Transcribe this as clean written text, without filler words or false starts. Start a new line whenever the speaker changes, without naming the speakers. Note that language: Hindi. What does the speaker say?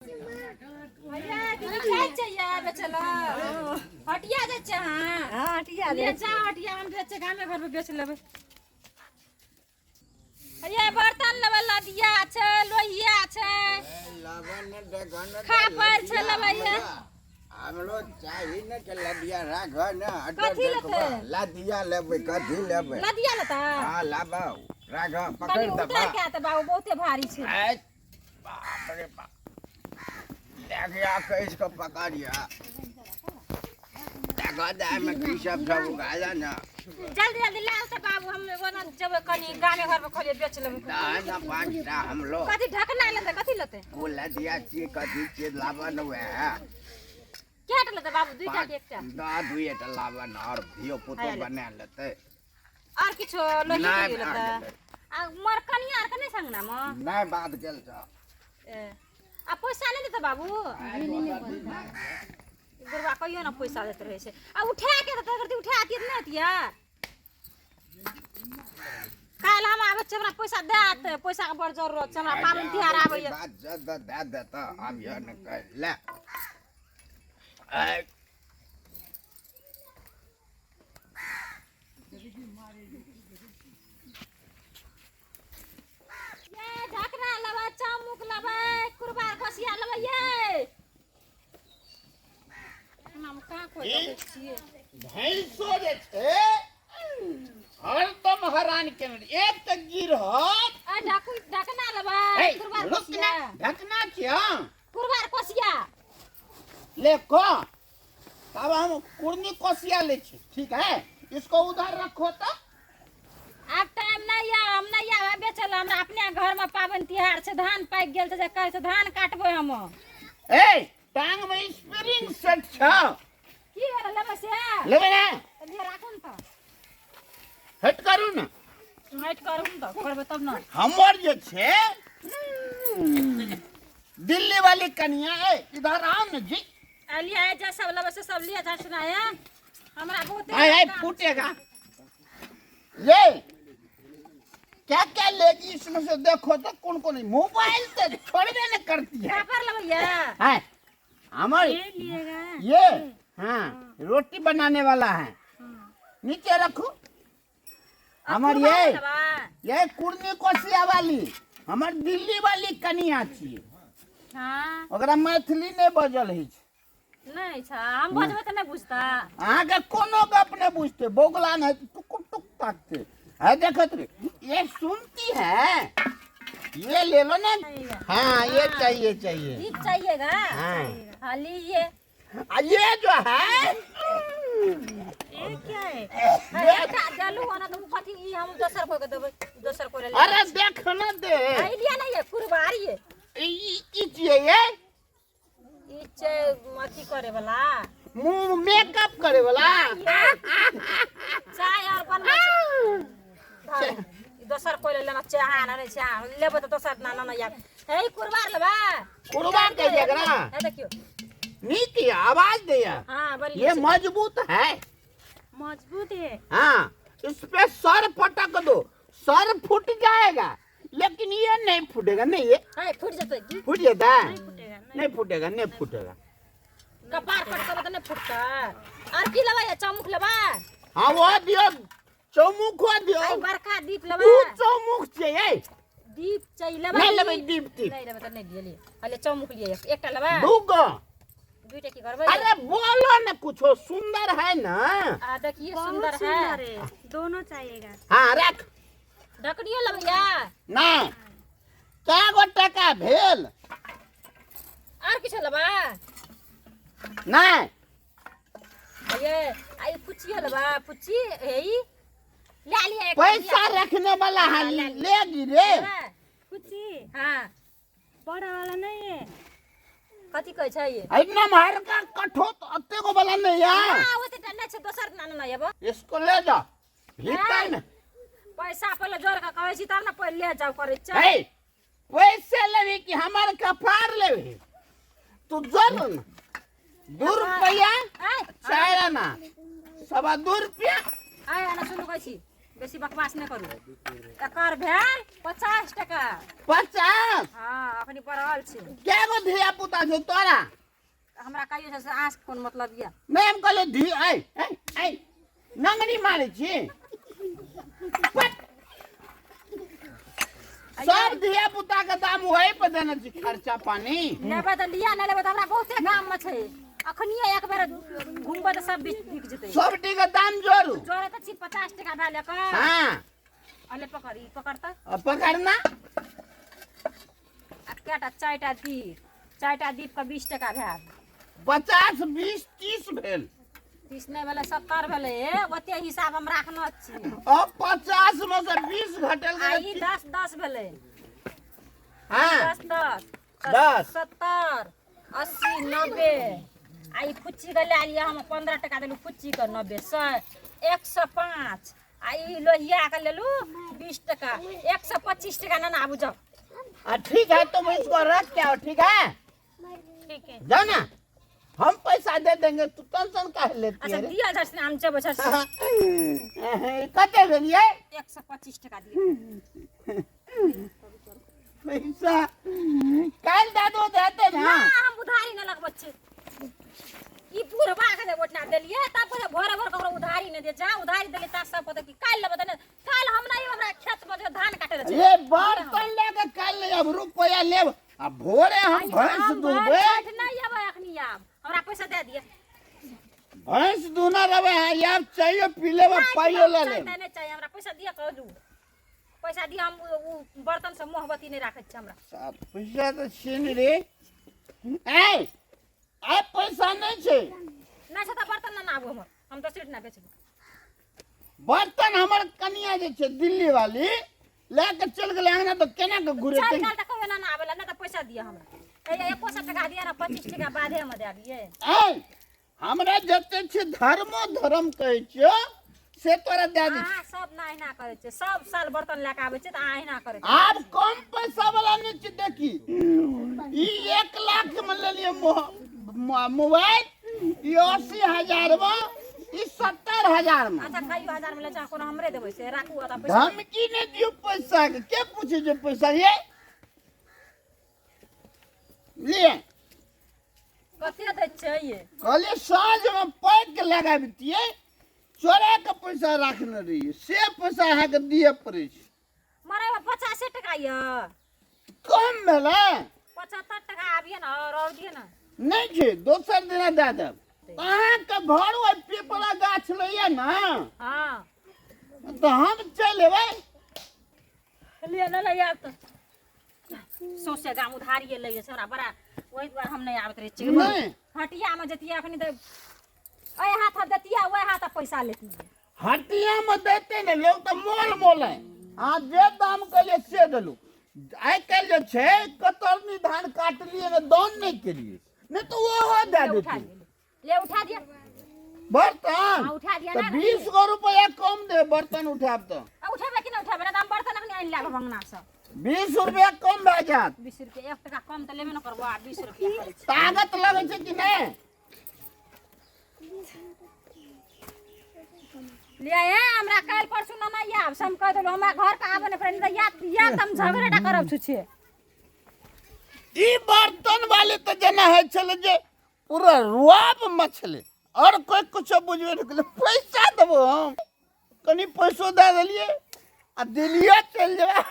भैया दीदी क्या चाहिए बेचला हटिया दे छ हां हटिया ले जा हटिया हम बेचे गांव में घर में बेच लेबे भैया बर्तन लेबे लदिया छै लोहिया छै
लवन गन
खापर छै लेबे
हमरो चाही न के लदिया राख न
कथी लेते
लदिया लेबे कथी लेबे
लदिया लेता
हां लाबा राख पकड़
कनी
दबा
उतार के आते बाबू बहुते भारी छै
बाप रे बाप देखिया कैसे को पकड़िया देखो दे में की सब उगाया ना
जल्दी जल्दी ले से बाबू हम ओना जब कनी गांव में घर में खोले बेच लेबे
ना पांचटा हम लोग
कथी ढकना लेते कथी लेते
वो लदिया ची कथी ची लावन हुए
क्या लेते बाबू दुईटा के एकटा
ना दुईटा लावन और भियो पुतो बना लेते
और किछो लोहिया लेते आ मोर कनिया आर के नहीं संगना म
नहीं बात गेल छ
आ पैसा नहीं देते बाबू गुरबा कहियो ना पैसा देते रहे से आ उठा के देते करती उठा के नहीं हतिया काल हम आबे छ हमरा पैसा देत पैसा के बड़ जरूरत छ हमरा पाबन तिहार आबे
बात जद दे देता अब ये न कह ले ए
ढकना लबा चामुक लबा कुरबार खसिया लबा ये हम का कोई छिए
भैंसो जे छे हरदम हरान केने एक त गिरहत
आ ढकना लबा कुरबार खसिया
ढकना क्या
कुरबार खसिया
ले को तब हम कुर्नी कोसिया ले छी ठीक है इसको उधर रखो तो
अब टाइम नहीं है हम नहीं आवे बेचल हमरा अपने घर में पाबन तिहार से धान पाक गेल त कह से धान काटबो हम
ए टांग में स्प्रिंग सेट छ
की हो लेबे से
लेबे ना
ले राखन त
हट करू ना
हट करू त करबे तब ना
हमर जे छे दिल्ली वाली कन्या है इधर आओ ना जी
अलिया है जा सब लेबे से सब लिया जा सुनाया हमरा बहुत
हाय फूटेगा ये क्या क्या लेगी इसमें से देखो तो कौन कौन मोबाइल तो छोड़ने न करती है
पेपर लबैया
है हमारी
ये लिएगा
ये हाँ रोटी बनाने वाला है नीचे रखो हमार ये कुर्नी कोसिया वाली हमार दिल्ली वाली कनिया छी
हां
ओकरा मैथिली नहीं बजल है
नहीं छ हम बजबे त नहीं बुझता
अहाँ के कोनो गप नहीं बुझते बोगला नहीं टुक टुक ताकते है देखत रे ये सुनती है ये ले लो ना हाँ ये चाहिए चाहिए
ये चाहिएगा
हाँ
हां लीजिए
ये जो है
ये क्या है का डालू ना तो कथी ई हम दोसर कोई के देबै दोसर कोई ले
अरे देख ना दे
आइडिया नहीं है कुरबारी है
ई चाहिए
ई चे अथी करे वाला
मुंह मेकअप करे वाला
चाय और बनवा दोसर कोई ले लेना चाह ना नहीं चाह लेबे तो दोसर ना ना यार हे कुरबार लेबा
कुरबार के जगरा
हे देखियो
नीति आवाज दे
हां बड़ी
ये मजबूत है
मजबूत है
हाँ इस पे सर पटक दो सर फूट जाएगा लेकिन ये नहीं फूटेगा नहीं ये
हाय फूट जतै की
फूट जाता है
नहीं फूटेगा
नहीं फूटेगा नहीं फूटेगा
कपार कट कर तो नहीं फूटता और की लेबा या चमुक लेबा
हाँ वो दियो चौमुख दियो
आई बरका दीप लेबा
तू चौमुख चाहिए
दीप चाहिए लेबा
नहीं लेबे दीप दीप
नहीं लेबा त नहीं दिए अले चमुक लिए एकटा लेबा
दूगो
दुईटा की करबै
अरे बोलो ना कुछ सुंदर है ना
आ देखिए सुंदर है दोनों चाहिएगा
हाँ रख
ढकनियो लेबैया
नहीं क्या गो टका भेल
और किछ लेबा
नहीं
ये आई पुछियो लेबा पुछी हेई ले लिया एक
पैसा रखने वाला है लेगी रे
पुछी हां बड़ा वाला नहीं है कथी कहै छै ये
इतना मार का कठो तो अत्ते को वाला नहीं है
हां ओते टन्ना छै दोसर ना ना येबो
इसको ले जा भीतर में
पैसा पहले जोर का कहै छी तब ना पहले ले जाओ करे छै
है पैसे लेवे कि हमार कपार लेवे तू जल ना 2 रुपया चाहे ना 2.25 रुपया
आय ना सुन कहै छी बेसी बकवास नहीं करू एकर भेल 50 टका
50
हाँ अखनी पड़ल छे
क्या गो धिया पुता छो तोरा
हमरा कहियो से आस कोन मतलब ये
नहीं हम कहले धी आई नंगनी मारे छी सब धिया पुता के दाम वही पे देना छी खर्चा पानी
लेबे त लिया नहीं लेबे त हमरा बहुते काम में छे अखनिए एक बेर घूमबे त सब बिक जेतै
सब टी के दाम जोड़ू
जोरे त छी 50 टका भेल एकर
हां
अले पकड़ी पकड़ता
अब पकड़ना
आ केटा चारटा दीप का 20 टका भेल
50 20 30 भेल
30 नहीं भेले 70 भेले ओते हिसाब हम राखना छी
अब 50 में से 20 घटल
आ ई 10 भेले
हां
10
10
70 80 90 आ ई फुच्ची के ले लिया हम 15 टका देलु फुच्ची के 90 100 105 आ ई लोहिया के लेलु 20 टका 125 टका ना आबू जाओ
ठीक है तुम इसको रख के आओ ठीक है
ठीक है
जाओ ना हम पैसा दे देंगे तू टेंशन काहे लेती
अच्छा
है
दिया जर से आम चे बछर से
कते देलिए
125 टका दिए
पैसा काल दादो देते
ना
ना
हम उधारी न लगबे छे ई पूरबा के ओटना देलिए तब को भोर भोर ककरो उधारी न दे जा उधारी देले ता सब पता कि काल लेबे त काल हम नहीं हमरा खेत में जो धान काटे रहे
ये बर्तन लेके काल ले अब रुपया लेब आ भोरे हम भैंस दूबे
नहीं आबे अखनी आब हमरा पैसा दे दिए
भैंस दूना रहे यार चाहिए पी लेबे पाइयो ले ले
नहीं चाहिए हमरा पैसा दिया कहलू पैसा दिया हम उ बर्तन से मोहब्बती नहीं राखे छ हमरा
पैसा तो छीन रे ए आ पैसा नहीं छे
नहीं छ त बर्तन ना आबो हम तो सीट ना बेचबो
बर्तन हमर कनिया जे छे दिल्ली वाली लेके चल गेले अंगना तो केना के घुरे
चल काल तक ना आबेला ना त पैसा दिया हमरा ए 1 टका दिया ना 25 टका बाधे में दे दिए
ए हमरा जते छे धर्म कहै छियो से तोरा दे दे
हां सब नाही ना करे छे सब साल बर्तन लेके आबे छे त आही ना करे
आप कम पैसा वाला नहीं छे देखी ई 1 लाख में ले लिए मोबाइल ई 80,000 में ई 70,000 में
अच्छा कई हजार में ले जा कोनो हमरे देबे से राखू आता पैसा
धमकी ने दियो पैसा के पूछे जो पैसा ये लिए
कते दे चाहिए
कहले साँझ में पैक के लगाबितिए चोरा के पैसा रखने रहिए से पैसा है के दिए पड़े छै
मरे में 50 टका ये
कम भेला
75 टका आबिए ना और दिए ना
नहीं छे दोसर दिन दे देब अहाँ के घर और पीपला गाछ लइए ना
हां
तो हम चल लेबै
ले न ले यार तो सोसे गाम उधारिए ले छै हमरा बड़ा ओइ बार हम नहीं आबत रहे छी
नहीं
हटिया में जतिया अखनी दे ओए हाथ दतिया ओए हाथ पैसा लेती
हटिया में देते ने लोग तो मोल है आ जे दाम कहले से देलु आइ कल जे छै कतरनी धान काट लिए ने दान नहीं केलिए नहीं तो वो दे देती
ले उठा दिया
बर्तन
हाँ, उठा दिया
तो
ना
20 गो रुपया कम दे बर्तन उठाब तो
उठेबे कि नहीं उठेबे ना दाम बर्तन अखनी आइन लाग भंगना से
20 रुपया कम भए जात
20 रुपया 1 टका कम तो लेबे न करबो आ 20 रुपया करे छै
ताकत लगे छै कि नहीं
ले ए हमरा काल परसू न नहीं आब सम कह देलो हमरा घर का आबे न फ्रेंड या तम झगड़ा करब छु छे
ई बर्तन वाले तो जना है चले जे पूरा रुआब मछले और कोई कुछ बुझबे नहीं कले पैसा देबो हम कनी पैसो दे देलिए आ दिलिया चल जाए